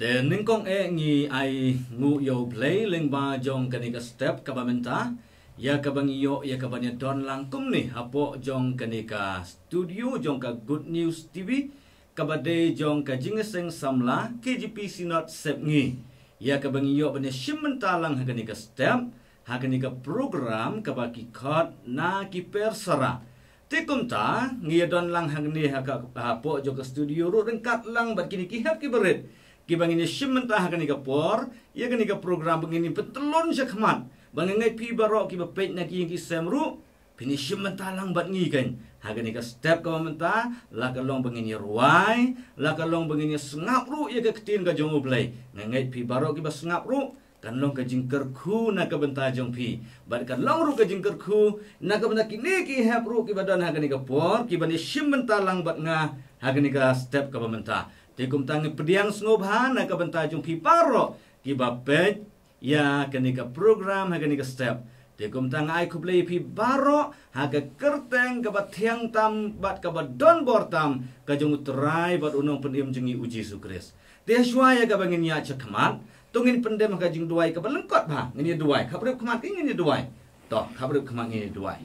Te ningkong ngi ai ngu yo play ling ba jong kanika step kabamenta ya kabangiyo ya kabanya don langkum ni hapo jong kanika studio jong ka Good News TV kabade jong ka jingeseng samla KGP Sinot sep ngi ya kabangiyo banya shimenta lang kanika step kanika program kabaki khot na ki persara Tikum ta ngi don lang hangni hapo jong ka studio ru rengkat lang bat kini ki hap ki berit Kibang ini simenta hakan ika por, ia kan ika program begini petelon sekmat. Bangangai pi barok kiba page na kiyang kisemru, pini simenta lang bat ngikan. Hakan ika step ka menta, lakalong begini ruai, lakalong begini sengapru ia ka ketin ka jong ublay. Ngangai pi barok kiba sengapru, kan long ka jingker ku na ka benta jong pi. Bat kan long ru ka jingker ku na ka benta kini ki hapru kiba dan hakan ika por, kiba ni simenta lang bat nga hakan ika step ka menta. Tikum tangi pediang sngobhan na kabenta jong piparo kiba pej ya kanika program ha kanika step tikum tang ai kuplay pi baro ha ka kerteng kabat thiang tam bat kabat don bortam ka jong utrai bat unong pendim jengi uji sukris te shwaya ka bangin ya chakmat tungin pendem ka jing duai ka balengkot ba ngini duai khabrep khmat ngini duai to khabrep khmat ngini duai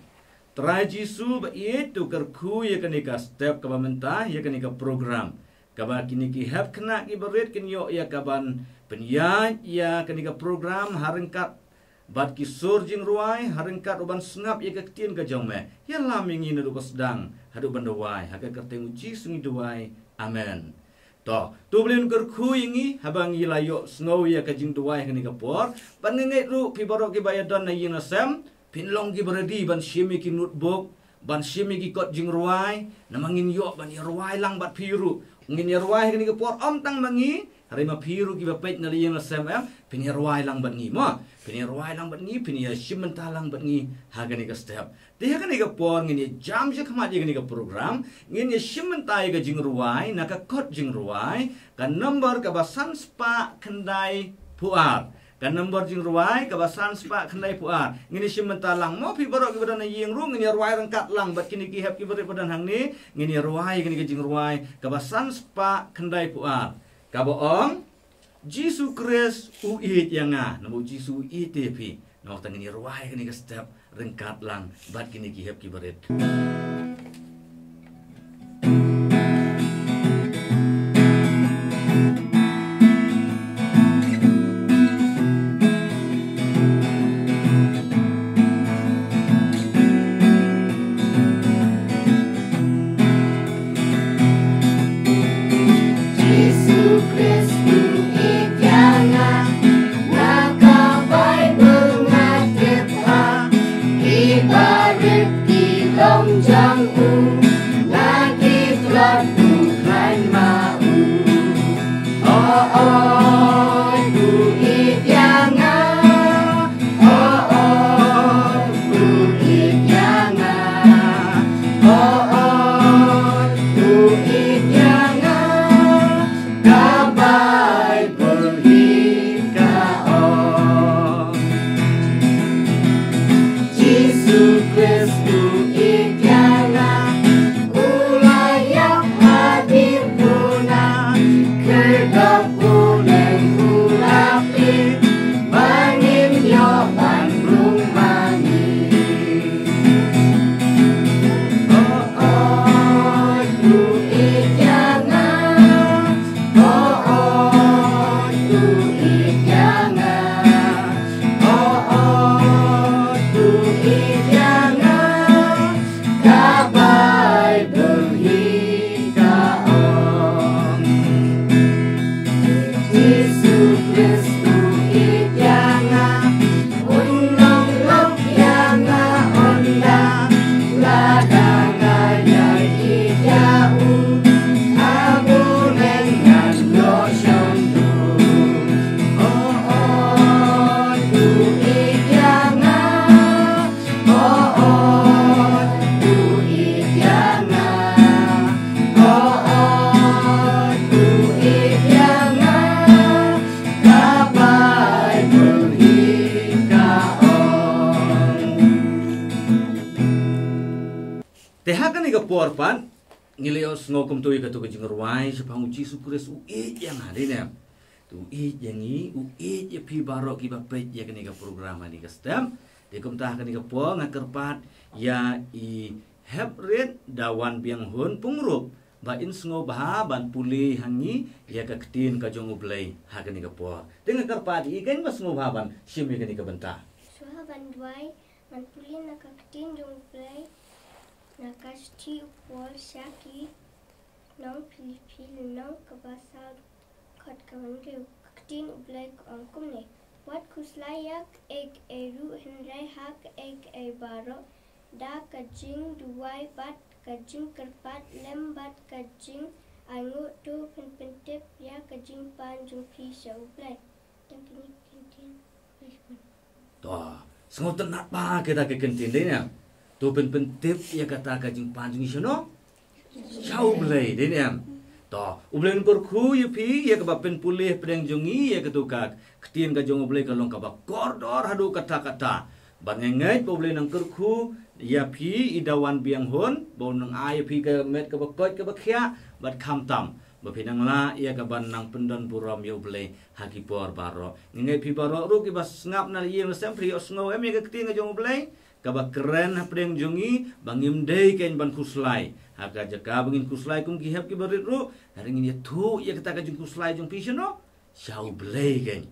trai jisu ba itu kerku ya kanika step ka bamenta ya kanika program Kabar kini ki hab kena ki berit kinyo ya kaban penyaj ya kenika program harengkat bat ki surjing ruai harengkat uban sengap ya ketien ka jongme ya lamingi nedu ko sedang hadu bandawai haka kerteng uji sungi duai amen to tu belin kerku ingi habang yilayo snow ya ka jing duai kenika por panengai ru pi borok ki bayadon na yina sem pinlong ki beredi ban shimi ki notebook ban shimi ki kot jing ruai namangin yo ban ruai lang bat piru ngin ruai ni por om tang mangi harima piru ki bapet na liyang sem pini ruai lang bat ngi mo pini ruai lang bat ngi pini shimenta lang bat ngi hagani ka step ti hagani ka por ngin jam je khamat ye ka program ngin shimenta ye ka jing ruai na ka kot jing ruai ka number ka basan spa khandai puar kan nombor jing ruai kabasan spa khandai puar ngini simenta lang mo pi borok ki badan yeng ru ngini ruai rangkat lang bat kini ki hap ki bari badan hang ni ngini ruai ngini jing ruai kabasan spa khandai puar kaboong Jisu Kris uit yanga namo Jisu itepi no tang ngini ruai ngini ka step rangkat lang bat kini ki hap ki bari Tehakan ika porpan ngilios ngokum tu ika tu kajing ruai sepang Jisu Kris yang hari ni. Tu yang ini ya pi barok ki bapet ya kini ka program ni ka stem di kumtah kini ka po ngakerpat ya i hebret dawan biang hun pungrup ba in sngo bah ban puli hangi ya ka ketin ka jong ublay ha kini ka po dengan kerpat i kan ba sngo bah ban sim ya kini ka benta suha ban duai ban puli na ka ketin jong ublay na ka sti upol syaki nong pilih nong ka basal kot kawan riu ketin ublay ko angkum ne wat kuslayak ek eru henrai hak ek baro da kajing duai bat kajing kerpat lembat kajing angu tu pentip ya kajing pan jung pi sya ublay dan kini kentin toh sngo tenat ba kita ke kentin deh ya tu pentip ya kata kajing pan jung isono syau ublay deh ya toh ublay korku ya pi ya ka pen pulih pedang jungi ya ketukak ketin ka jong ublay kalong ka ba kordor hadu kata-kata ban ngengai ublay nang korku ya pi idawan biang hon bo nang ai pi ka met ka bakot ka bakhya bat kham tam ba pinang la ya ka ban nang pendon buram ya ublay hakipor baro ngengai pi baro ru ki bas ngap na ye sem pri osngo em ya ka ketin ka jong ublay ka ba keren pedang jungi bangim dei ken ban kuslai haka jaka bangin kuslai kum ki hep ki barit ru haring ini tu ya kita ka jung kuslai jung pisono syau blay ken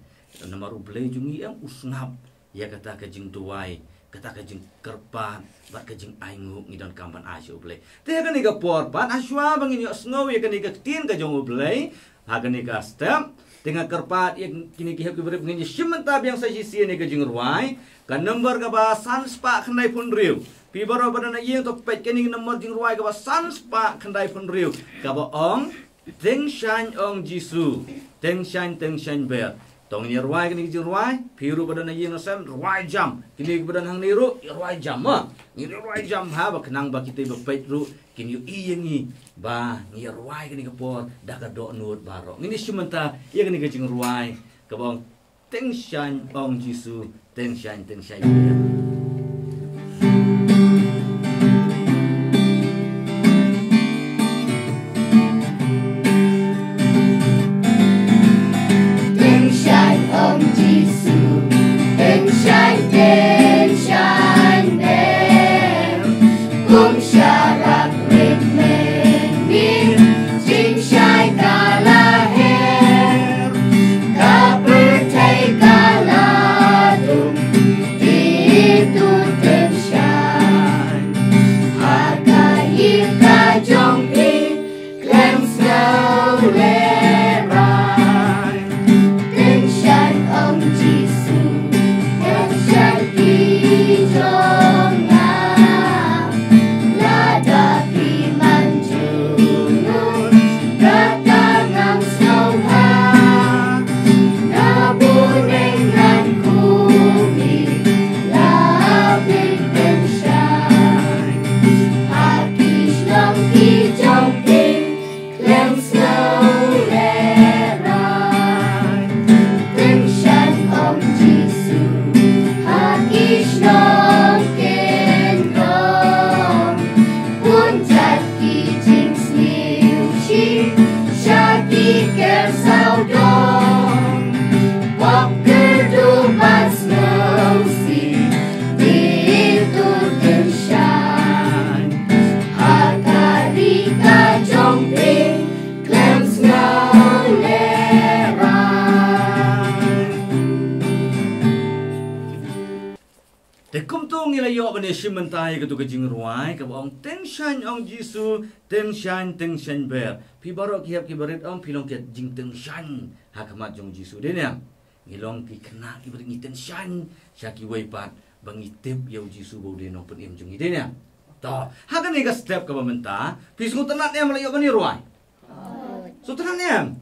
nama ru blay jungi am usngap ya kata ka jing duai kata ka jing kerpan bat ka jing aingu ngidon kampan asyu blay te ka ni ka porpan aswa bangin yo snow ya ka ni ka tin ka jung blay haka ni ka stem dengan kerpat ya kini ki hep ki barit bangin simenta biang sa sisi ni ka jing ruai ka number ka ba sanspa khnai pun riu pi baro badana yeng to pet kening nomor jing ruai ka ba sans pa khandai pun riu ka ba ong teng shan ong jisu teng shan ber tong ni ruai kening jing ruai pi ru badana yeng sam ruai jam kini badana hang ni ru ruai jam ma ni ruai jam ha ba kenang ba kita ba pet ru kini i yengi ba ni ruai kening ka por da ka do nut baro ini simenta ye kening jing ruai ka ba teng shan ong jisu teng shan ber Simentai ke tu ke jing ruai ke bong teng shan ong jisu teng shan ber pi barok kiap ki barit ong pilong ke jing teng shan hakamat jong jisu den yang ngilong ki kena ki barit ngiten shan syaki waipat bangi tip yau jisu bo den ong pen im jong den yang to hakan ni ka step ke bamenta pi sungut tenat yang melayo bani ruai so tenat yang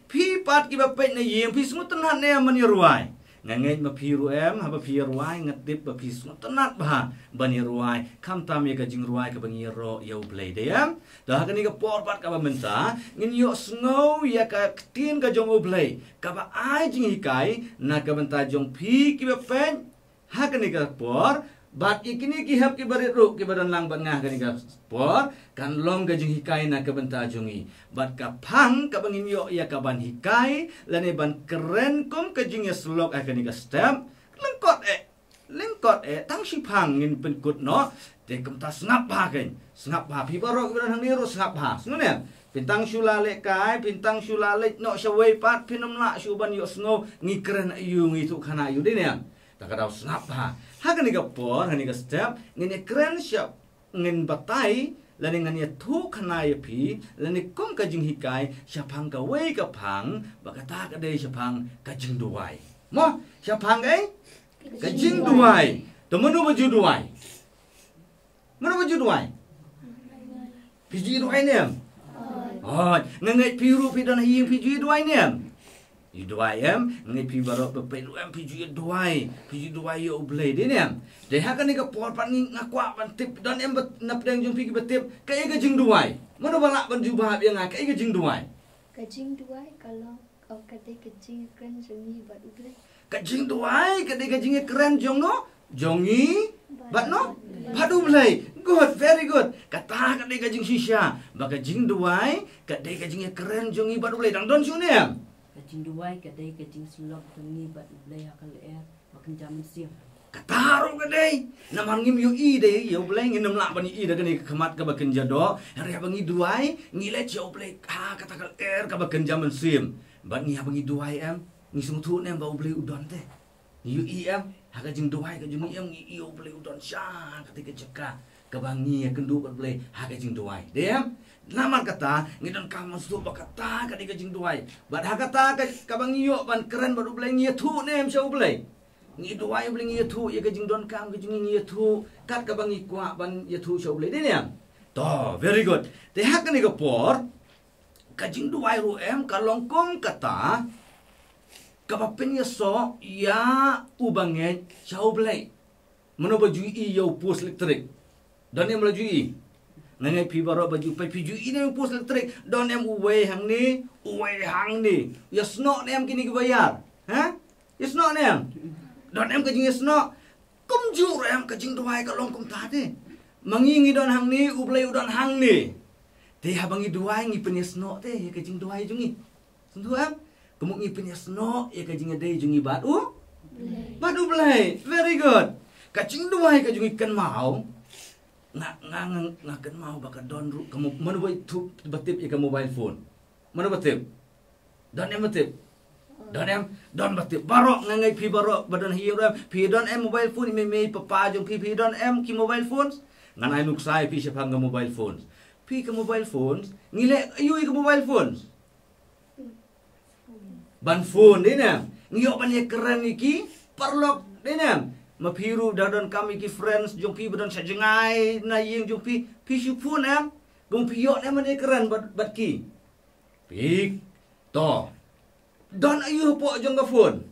pi pat ki bapet na yeng pi sungut tenat yang mani ruai ngangai ma pi ruem ha ba pi ruai ngatip ba pi sungut tenat ba bani ruai kam tam ya ka jing ruai ka bangi ro yau play de yam da hakan ni ka porpat ka bamenta ngin yo snow ya ka tin ka jong play ka ba ai jing hikai na ka benta jong pi ki ba pen hakan ni ka por Bat ikini kihap ki barit ru ki badan lang bat ngah kanika por kan long ka jing hikai na ka benta jungi. Bat ka pang ka bangin yo ya ka ban hikai lani ban keren kom ka jing ya slok kanika step lengkot tang si pang ngin pen kut no te kam ta snap ba ken snap ba pi baro ki badan hang ni ro snap ba sungone pintang syulale kai pintang syulale no syawai pat pinom la syuban yo snow ngi keren ayu ngi tu khana ayu ne tak ada snap ha hakan ni por hani ka step ngin keren syap ngin batai lani ngani thu khana ya pi lani kom ka jing hikai syapang ka wei ka pang bakata ka dei syapang ka jing duai mo syapang ai ka jing duai to menu baju duai piji duai ne oh ngai piru pi dan hi piji duai ne i duai ngai pi baro pe lu piji duai yo blai de ne de ha kan ni ka por pan ni ngakwa ban tip dan na pedang jung pi ki betip kai ka jing duai mana balak ban ju ba yang kai ka jing duai kalau kau kata kecing keren jungi bat ublai ka jing duai ka de ka jing keren jong no jongi bat no badu blai good very good kata ka de ka jing shisha ba ka jing duai ka de ka jing keren jongi badu blai dang don su ne Kacing duai kadai kacing sulap tengi bat blai akal makan jaman siang. Kataru kadai namang ngim yu i de yo blai ngin nam la bani i da kani khamat ka bakin jado hari bangi duai ngile yo blai kata kal ka bakin jaman sim bat ngi bangi duai ngi sung thu nem ba blai udon te yu i ha ka jing duai ka jing ngi yo blai udon sha ketika jeka ka bangi kendu bat blai ha ka jing duai de Naman kata ngidon kamu stu bakata ka di kajing duai bat ha kata ka bangi yo ban keren baru blai ngi thu nem shau blai ngi duai blai ngi thu ye kajing don kam kajing ngi thu kat ka bangi kwa ban ye thu shau blai de ne to very good te ha ka ni ka por kajing duai ru ka longkong kata ka bapen ye so ya ubange shau blai mano baju i yo pus elektrik dan yang melaju i Nangai pi baro baju pai pi ju ini pos elektrik don em uwe hang ni ya snok nem kini ke bayar ha ya snok nem don em ke jing snok kum ju em ke jing duai ka long kum ta de mangi don hang ni ublai udon hang ni te ha bangi duai ngi pen snok te ke jing duai jungi sentu em kemuk ngi pen snok ya ke jing de jungi batu blai very good ka jing duai ka jungi kan mau ngakan mau bakal don ru kamu mana buat tu betip ya mobile phone mana betip don betip barok ngangai pi barok badan hiu ram pi don mobile phone me papa jong pi don ki mobile phones ngan ai nuk sai pi siapa ngam mobile phones pi ke mobile phones ngile ayu ke mobile phones ban phone de ne ngio ban ye keren iki perlok de ne mapiru dadon kami ki friends jong pi badon sajengai na yeng jong pi syupun gong pi yok ne mane keren bat ki pik to don ayu po jong ka phone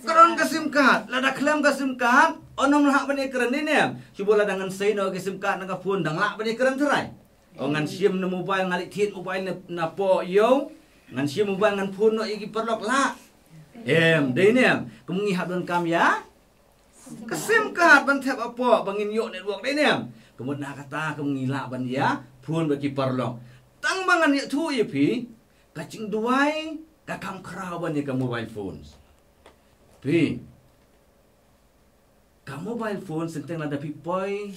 karon ka sim card lada klem ka sim card onom lah bane keren ne cuba ladangan sei no ka sim card na ka phone dang la bane keren terai ngan sim na mobile ngalik thin mobile na po yo ngan sim mobile ngan phone no iki perlok la de ne kemungi hab don kam ya Kesim card ban tap apa bangin yo network dai nem. Kemudian kata kemungila ban ya phone bagi perlong. Tang bangan ya thu ye pi kacing duai ka kam krau ban ya ka mobile phones. Pi ka mobile phone senteng lada pi poi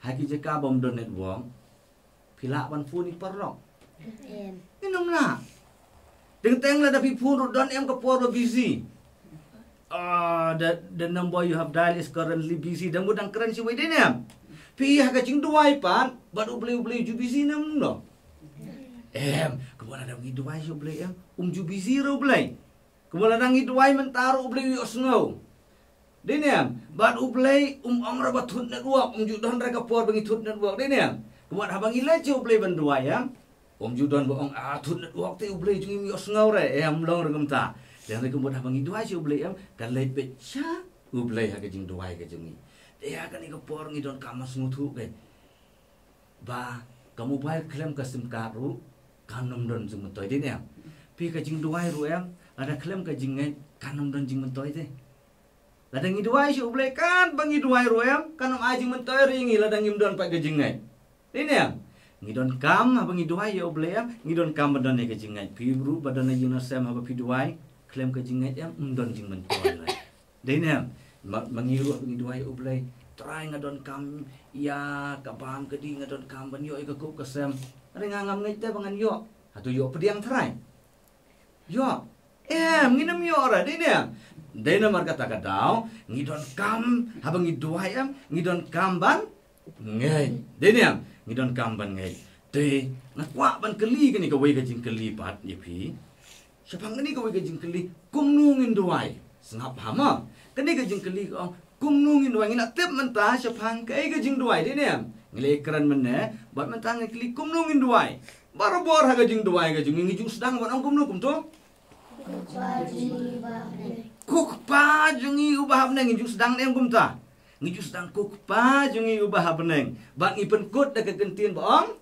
haki jeka bom don network. Pila ban phone ni perlong. Ni nomla. Teng lada pi phone don em ka por busy. The number you have dialed is currently busy. Dan budang keren si wede nem. Pi ha kacing duai pan, baru beli ju busy nem no. Kemudian ada ngi duai ju beli ju busy ro beli. Kemudian ada ngi duai mentaru beli yo snow. Denem, baru beli ong ra batut network, ju don ra kapor bangi tut network denem. Kemudian habang ile ju beli ban duai ju don bo ong tut network te beli ju yo snow re long regem ta. Dan kemudian abang itu aja ublay kan lay pecha ublay ha kajing duai kajing ni dia kan ikapor ngidon kamas ngutu ke ba kamu baik klaim kasim karu kanum don jing mentoy din pi kajing duai ru ada klaim kajing kanom don jing mentoy te Ladang iduai si ublay kan bang iduai royam kan aji mentoy ringi ladang imdon pa gajingai. Ini ya. Ngidon kam abang iduai ya ublay am ngidon kam badan ne gajingai. Pibru badan ne jinasem haba piduai klaim gajingai am umdon jing mentoy. Ini ya. Mangiru abang iduai ublay try ngadon kam ya kabam kedi ngadon kam ban yo ka kup kasem. Are ngangam ngai te bangan yo. Atu yo pediang try. Yo. Nginam yo ora ini ya. Dena mar kata kadau ngidon kam habang iduai am ngidon kamban ngai dena ngidon kamban ngai te nakwa ban keli kani ka wei gajing keli pat yepi siapang kani ka wei gajing keli kumnungin duai sengap hama kani gajing keli kumnungin duai ngina tip mentah siapang kai gajing duai dena ngile keren menne bat mentah ngeli kumnungin duai barabor ha gajing duai gajing ngijung sedang ban kumnu kumto kukpa jungi ubah beneng ngiju sedang nem kumta ngiju sedang kukpa jungi ubah beneng bang ipen kut da kekentin boong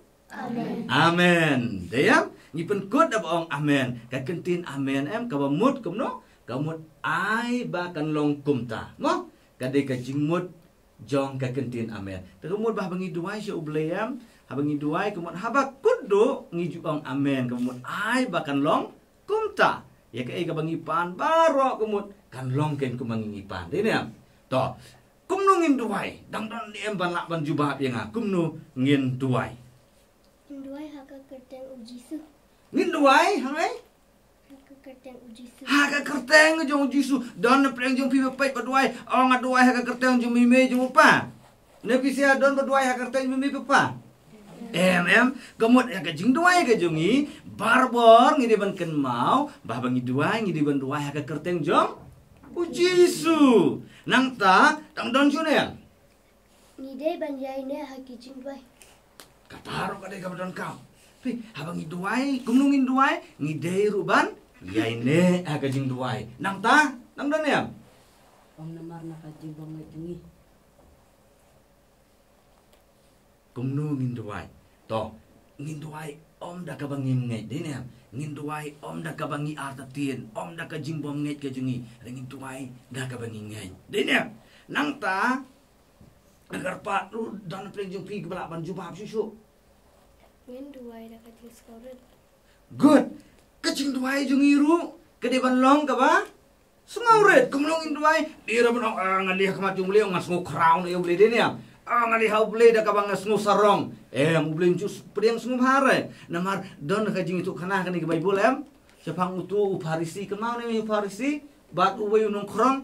amen deyam ipen kut da boong amen kekentin amen em kabamut kumno kamut ai ba kan long kumta mo kade kajingmut jong kekentin amen terumut bah bangi duai si ublayam habangi duai kumut habak kudu ngiju ong amen kumut ai ba kan long kumta ya ke ka bangipan baro kumut kan longken ku mangingipan dene am to kumnu ngin duai dang don em ban lak ban jubah yang kumnu ngin duai haka kerteng ujisu ngin duai hangai haka kerteng ujisu haka kerteng jong ujisu don preng jong pi pait baduai ong aduai haka kerteng jong mime jong pa ne pisia don baduai haka kerteng mime pa em kemut ya ke jing duai ke jongi barbor ngidi ban ken mau bah bangi duai ngidi ban duai haka kerteng jong ujisu nang ta tang don chune ngide ban yai ne haki jing duai kataro kade ka don kam pi habangi duai kumnungin duai ngide ruban yai ne haka jing duai nang ta tang don ya Om namar nakajing bangai jungi. Kumnungin duai to ngin duai om da ka bangin ngai dene ngin duai om da ka bangi artatien om da ka jingbom ngai ke jungi ngin duai da ka bangi ngai dene nang ta agar pa lu dan pleng jung pi gebala ban jubab susu ngin duai da ka jing skoret good kecing duai jungi ru kede ban long ka ba sengauret kumlongin duai dira ban ngali kamat jung leo ngas ngo crown yo beli dene ngali hau beli da ka bang ngas ngo sarong mublim jus pedang sungguh hare namar don ka jing itu kana kani ke Bible sepang utu uparisi kemau ni uparisi bat uwe unong krong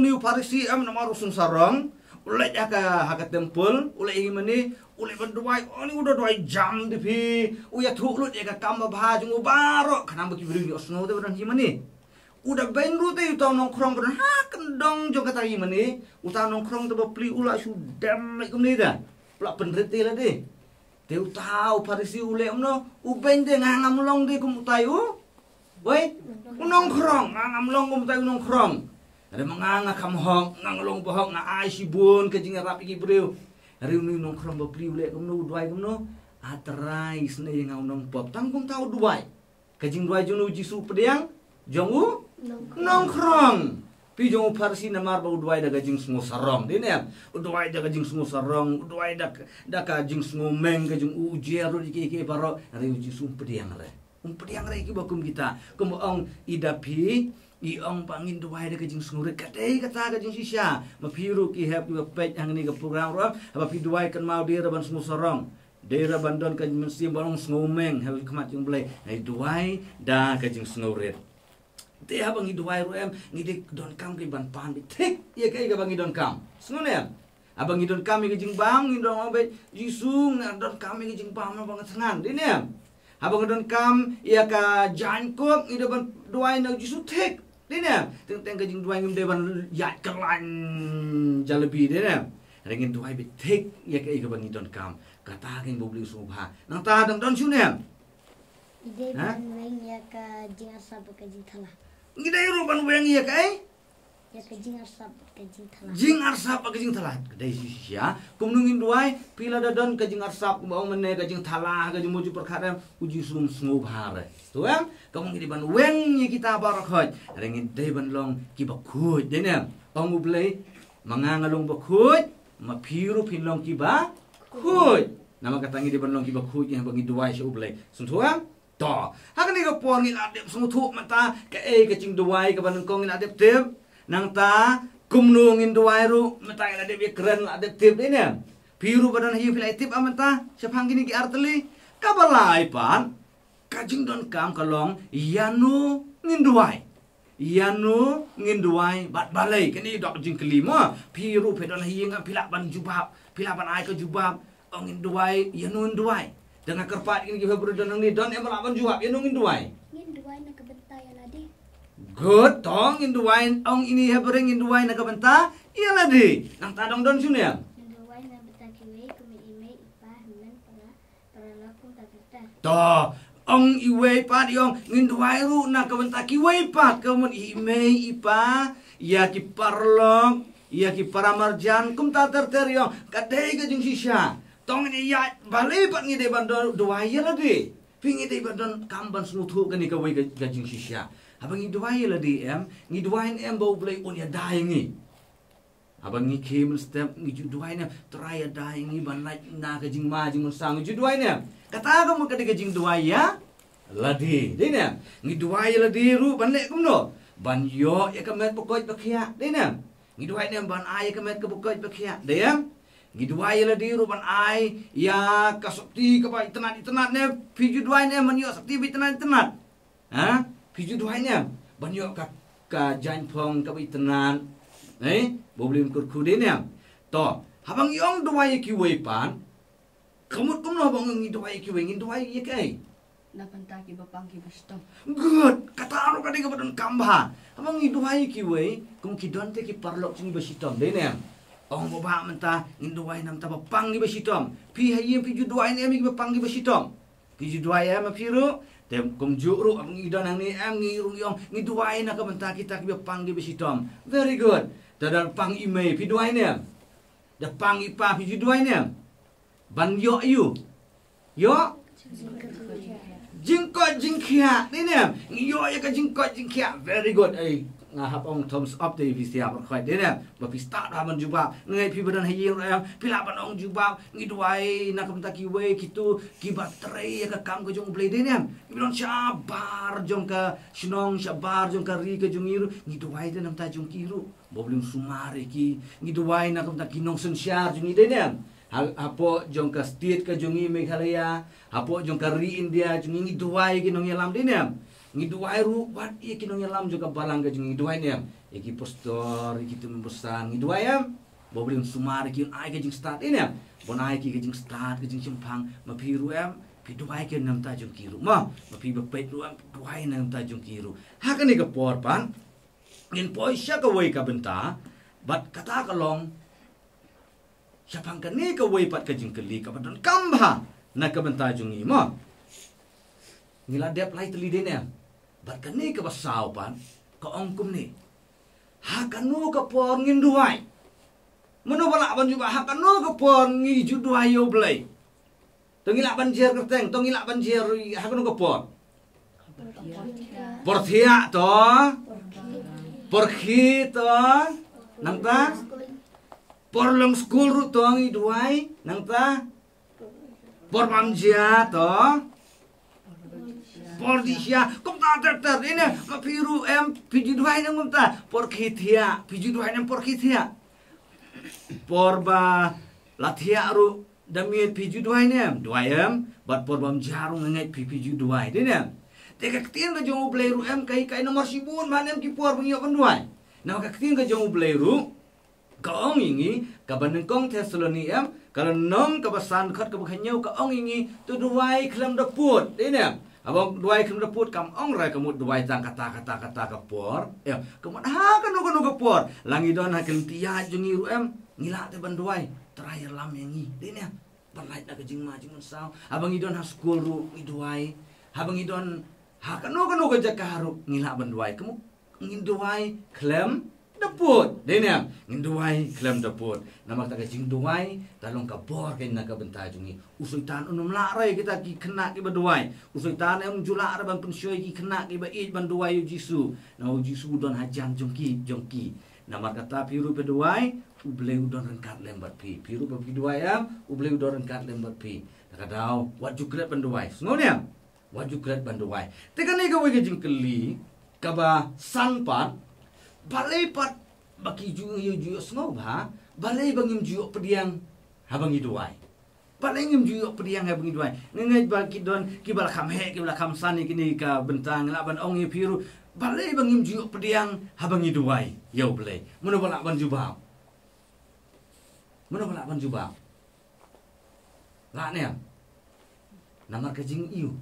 ni uparisi namar usung sarong ulai haka tempel ulai ingin mani ulai berdoai ni udah doai jam di pi uya tu ulut ya ka kamba bahajung ubaro kana baki beri osno de beran himani udah benru te utau nongkrong beran ha kendong jong kata himani utau nongkrong te beli ulai sudam ikum ni da pula penrete lah de teu tahu parisi ule umno uben de ngangam long de kum tayu woi nongkrong ngangam long kum tayu nongkrong ada manganga kam hong nganglong bohong na ai sibun ke jinga rapi ki breu hari uni nongkrong ba pri ule kum no duai kum no atrai sne ngau nong pop tangkum tahu duai ke jing duai junu jisu pedang jongu nongkrong pi jong parsi namar ba duai daga jing sungo sarong dene duai daga jing sungo sarong duai daga jing sungo meng ke jing ujero di ke baro hari uji sum pedang re ki bakum kita ong idapi ong pangin duai daga jing sungo re kadai kata ga jing sisya mapiru ki hep di page hang ni ke program ro apa pi duai kan mau dia ban sungo sarong daerah bandon kan mesti barong sungo meng ha kemat jing blai hai duai da ka jing sungo re te abang iduai ruem ngide don kam ke ban pan tik ye kai ga bang idon kam sungune abang idon kam ke jing bang idon obe jisung don kam ke jing bang bang tangan dine abang idon kam ya ka jankok ide ban duai na jisu tik dine teng ke jing duai ngim de ban ya kelan jalebi dine ringin duai be tik ye kai ga bang idon kam kata king bobli subha nang ta dang don sune ide ban weng ya ka jing asap ka jing thala ngidai ruban weng ya kai ya ka jing asap ka jing thala jing arsap ka jing thala kedai sisia kumnungin duai pila dadon ka jing arsap kumau mene ka jing thala ka jing muju perkara uji sum sungu bahare tu kamu ngidi ban weng ya kita barakhat ringin dai ban long ki bakut dene ong ublay mangangalong bakhuj mapiru pinlong kiba khuj nama katangi di banlong kiba khuj yang bagi duai si ublay suntuang to hakan ni kapor ngil adep sumutu mata ka kacing duai ka banong kong ngil adep tip nang ta kumnu ngin duai ru mata ngil adep keren adep tip ini piru badan hiu pilai tip amanta siapang gini ki arteli kabalai pan kajing don kam kalong yanu ngin duai Yanu nginduai bat balai kini dok jing kelima piru pedon hiing pilak ban jubab pilak ban ai ke jubab nginduai yanu nginduai dengan kerpat ini kita berdon ni don emal ban jubab yanu nginduai nak kebentai aladi. good tong nginduai ini hebring nginduai nak benta iya ladi nang tadong don sini ya Nginduai nak betakiwe kumi ime ipah nan para laku tak kita. to ong iwe pat yong nginduai ru na kabenta kiwe pat kamun ime ipa ya ki parlong ya ki paramarjan kum ta ter yong kadai ke jing sisha tong ni ya balai pat ngi de bandon duai la di pingi de bandon kamban smutu kan ni kawe ke jing sisha abang ngi duai la di ngi duai em bo blai on ya dai ngi abang ngi kem step ngi duai ne try ya dai ngi ban na ke jing ma jing sang ngi duai ne kata kamu ketika jing duai ya ladi dina ngi duai ladi ru ban le kumno ban yo ya kamet pokoj bakhia dina ngi duai ne ban ai kamet ke pokoj bakhia dia ngi duai ladi ru ban ai ya kasopti ka bai tenat ne piju duai ne man yo sakti bi tenat ha piju duai ne ban yo ka jan phong ka bai tenat boblim kurku dina to habang yong duai ki wei pan kamut kumno bang ngi duai ki wei ngi duai ye kai Napanta ki bapang ki bastom. good kata anu kadi ka badon kamba abang ngi duai ki wei kum ki don te ki parlok sing basitom de ne ong boba menta ngi duai nam ta bapang ni basitom pi hayem pi ju duai ne mi bapang ni basitom pi ju duai ma piru tem kum juru abang ngi don ang ni ngi rung yong ngi duai na ka menta kita ki bapang ni basitom very good tadal pang ime pi duai ne da pang ipa pi ju duai ne ban yo yu yo jingkot jingkia ni ne yo ya ka jingkot jingkia very good ngahap ong thumbs up de visia par khoi de ne ba pi start ha man juba ngai pi badan hayir pila ban ong juba ngi duai na kam ta ki we kitu ki baterai ya ka kam ko jong blai de ne ibon sabar jong ka shnong sabar jong ka ri ka jong iru ngi duai de nam ta jong kiru boblum sumare ki ngi duai na kam ta ki nong sen syar jong de ne apo jong ka state ka jongi Meghalaya apo jong ka ri India jongi ngi duai ki nong yalam dinem ngi duai ru wat ye ki nong yalam juga balang ka jongi duai nem ki postor ki tum besar ngi duai boblim sumar ki ai ka jing start inem bon ai ki jing start ka jing simpang ma piru pi duai ki nam ta jong kiru ma pi ba pet ru duai nam ta jong kiru ha ka ni ka por pan ngin poi sya ka wei ka benta bat kata ka long siapang kani ka wei pat ka jing keli ka badon kamba na ka benta jungi mo ngila dep lai teli dene bat kani ka basau pan ka ongkum ni ha kanu ka por ngin duai mano bala ban juba ha kanu ka por ngi ju duai yo blai to ngila ban jer kerteng to ngila ban jer ha kanu ka por por thia to por khi to nang ta por long school ru tong i duai nang ta por mamjia to por disya kum ta ter ini ma piru piji duai nang ta por khithia piji duai nang por khithia por ba lathia ru dami piji duai nem duai bat por mamjia ru ngai piji duai de nem te ka tin ga jong play ru kai nomor sibun manem ki por bang yo kan duai na ka tin ga jong play ru kaong ingi kabaneng kong Thessaloni kalau nom kabasan khat kabkhanyau kaong ingi tu duai khlam daput dene abang duai khlam daput kam ong rai kamut duai tang kata kapor kamut ha kanu kapor langi don hakel tia jungi ru ngila te ban duai terakhir lam yangi dene balai da kejing ma jing sao abang idon ha school ru i duai abang idon ha kanu ka jakaru ngila ban duai kamu ngin duai khlam daput dene nginduai klam daput nama ta jing duai talong ka bor ken na ka benta jungi usuitan unum la rai kita ki kena ki baduai usuitan em jula ban pensyoi ki kena ki ba ij ban duai jisu na jisu don hajan jongki Nama kata piru peduai ublei udon rengkat lembat pi. Piru peduai ublei udon rengkat lembat pi. Kadau wat jukret banduai. Sengonya wat jukret banduai. Tekan ni kau jing keli kaba sanpat balai pat baki juyo sengo ba balai bangim juyo pediang habangi duai. Balai ngim juyo pediang habangi duai. Ngai bagi don kibal kamhe kibal kamsani kini ka bentang laban ongi piru. Balai bangim juyo pediang habangi duai. Yo balai. Mana balak ban jubau. Mana balak ban jubau. Lah ni nama kajing iu.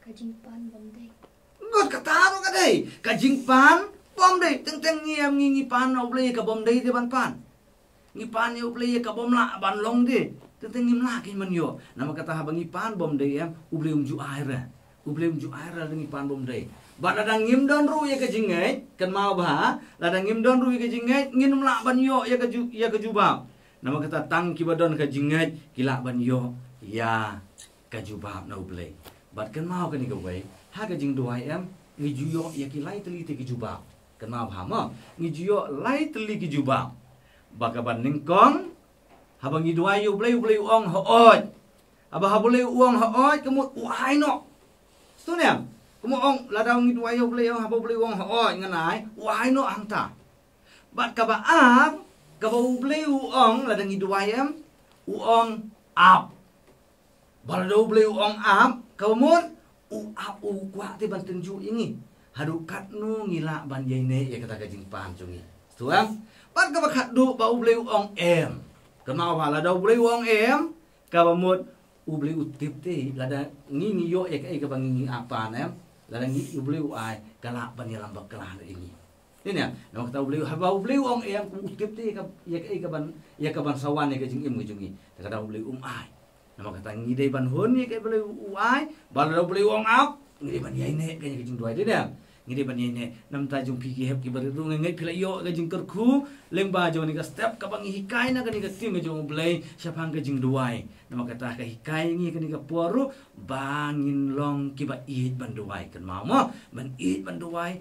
Kajing pan bamdai. God kata tu kadai. Kajing pan bamdai. Teng ngiam ngi pan oblei ka bamdai de ban pan. Ngi pan yo oblei ka bomla ban long de. Teng ngim la kin man yo. Nama kata habang ngi pan bamdai oblei umju air. Oblei umju air ngi pan bamdai. Ba ladang ngim don ru ya kajing ngai kan mau ba. Ladang ngim don ru ya kajing ngai ngin la ban yo ya kaju ba. Nama kata tang kibadon kajing ngai kila ban yo ya kajubab na ublay. Bat kan mau kan igaway, ha kajing duay ngijuyo ya kilay tali ti kajubab. Kan mau hama, ngijuyo lay tali kajubab. Baka ban ningkong, habang iduay ublay uong hood. Aba habulay uong hood, kamut uay no. Sto niya, kumuong ladaw ngiduay ublay habulay uong hood, nganay, uay no angta. Bat kaba kaba ublay uong ladang iduay uong ap. Balado beli uang ap, kamun ap kuat ti banten ju ini. Hadukat nu ngila ban ne ya kata kajing pan cungi. Tuang, pan ka bakat du ba beli uang em. Kenal balado beli uang em, kabamut beli utip ti lada ngingi yo ya ka bang ngingi apan lada ngi beli uai kala ban ya lambak kelah ini. Ini ya, nak tahu beli haba beli uang em utip ti ya ka ban sawan ya kajing em cungi. Kata beli ai. Nama kata ngidai ban hun ni kay beli uai, balado beli uang ap, ngidai ban yai ne kay kajing duai dia. Ngidai ban yai ne nam ta jung piki hep ki bari ru ngai pila yo kajing kerku, lengba jo ni ka step ka bang hikai na kani ka tim kajing beli siapang kajing duai. Nama kata ka hikai ngi kani ka poru bangin long ki ba it ban duai kan mau mo ban it ban duai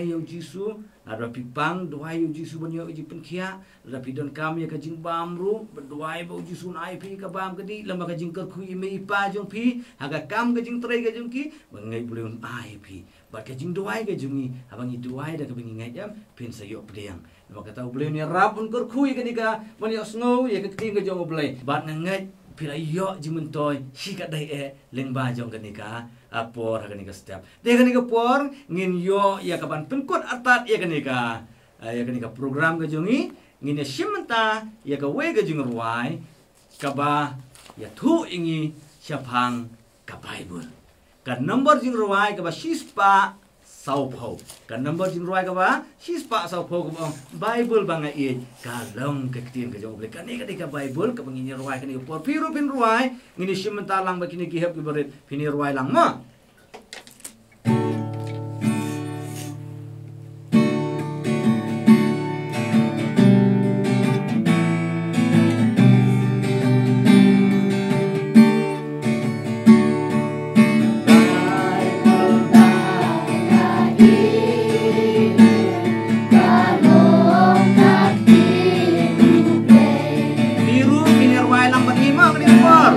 yo jisu ada pipang duai yo jisu ban yo ji penkia ada pidon kam ya kajing bamru duai bo jisu nai pi ka bam kadi lamba kajing kerku ime ipa jong pi haga kam kajing trai kajing ki bangai bulun ai pi ba kajing duai kajungi abang i duai da kabingi ngai jam pin sayo pediang nama kata bulun ni rap un kerku kani ka ban yo snow ya kajing ka jong bulai bat ngai pila yo jimentoy sikat dai lengba jong kanika apor kanika setiap de kanika por ngin yo ya kaban penkot atat ya kanika program ka jongi ngin ya simenta ya ka we ka jong ruai kaba ya thu ingi siapang ka bible ka number jing ruai kaba sispa saupo ka number jing ruai kaba sispa saupo ka bible banga i kalong ka kitin ka jong kanika bible ka bangin ruai kanika por piru pin ruai ngini simenta lang ba kini kihap ibarit pini ruai lang ma. Biru pini ruai lang ba lima kini por.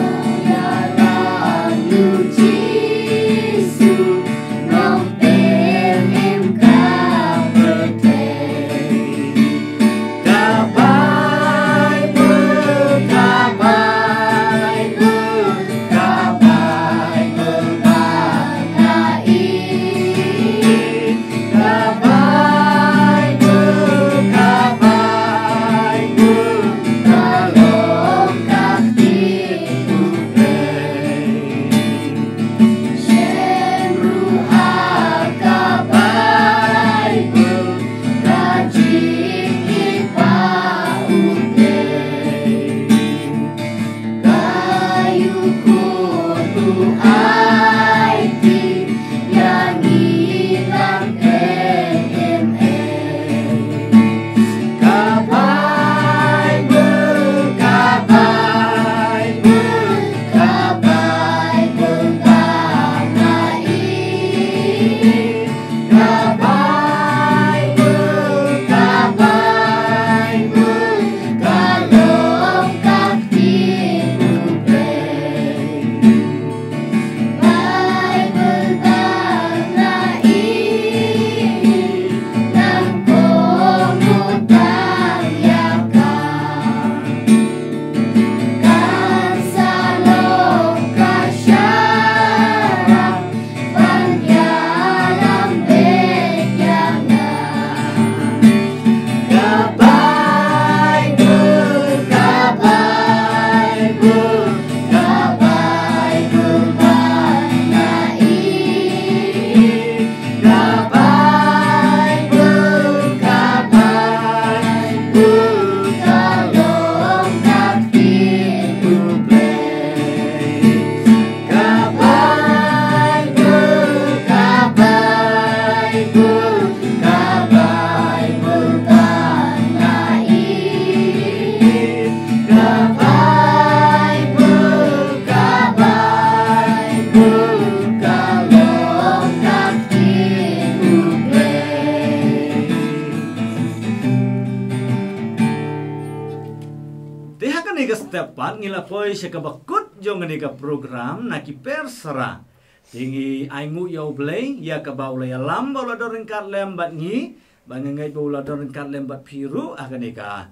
Tiha kan ika stepan ngila poi sekabakut jong nika program naki persera. Tinggi aingu yau blay ya kabau ya lamba la dorin kat lembat ngi bangangai bau la dorin kat lembat piru akan ika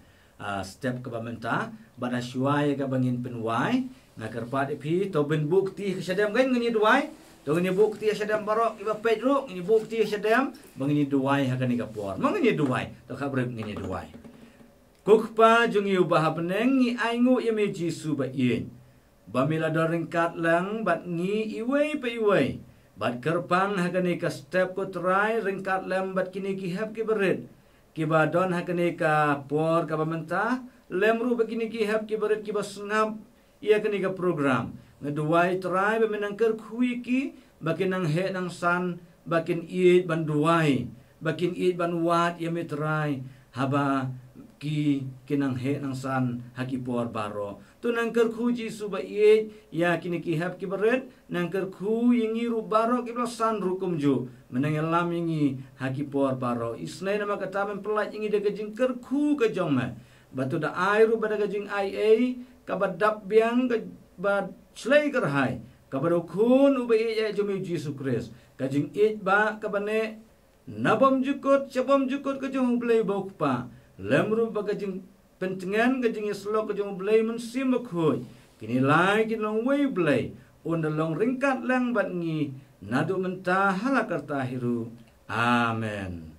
step kabamenta bada syuai ka bangin penwai nakarpat ipi to ben bukti kesadam kan ngini duai to ngini bukti kesadam barok iba pedro ngini bukti kesadam bangini duai akan ika por mangini duai to kabrek ngini duai kukpa jung yu baha peneng ngi aingu yame jisu ba yin bamila doring kat lang bat ngi iwei pa iwei bat kerpang hakane ka step ko try ringkat lam bat kini ki hab ki berit ki badon hakane ka por ka bamenta lemru begini ki hab ki berit ki basngap ia kani ka program ngeduai try bemenang ker kui ki bakin nang he nang san bakin iit ban duai bakin iit ban wat yame try haba ki kinang he nang san haki por baro tu nang kerku ji suba ye ya kini ki hab ki beret nang kerku yingi ru baro ki san rukum ju menang lam yingi haki por baro isnai nama kata men pelaj yingi de gajing kerku ke jongma batu da ai ru bada gajing ai ka badap biang ka bad slay kerhai ka bado kun uba ye jumi Yesus Kristus gajing it ba ka bane nabam jukut chabam jukut ke jong blay bokpa lemru bagajing pentingan gajing slok gajing blay mensimak hoy kini lai kin long way blay unda long ringkat lang bat ngi nadu mentah halakarta hiru amen.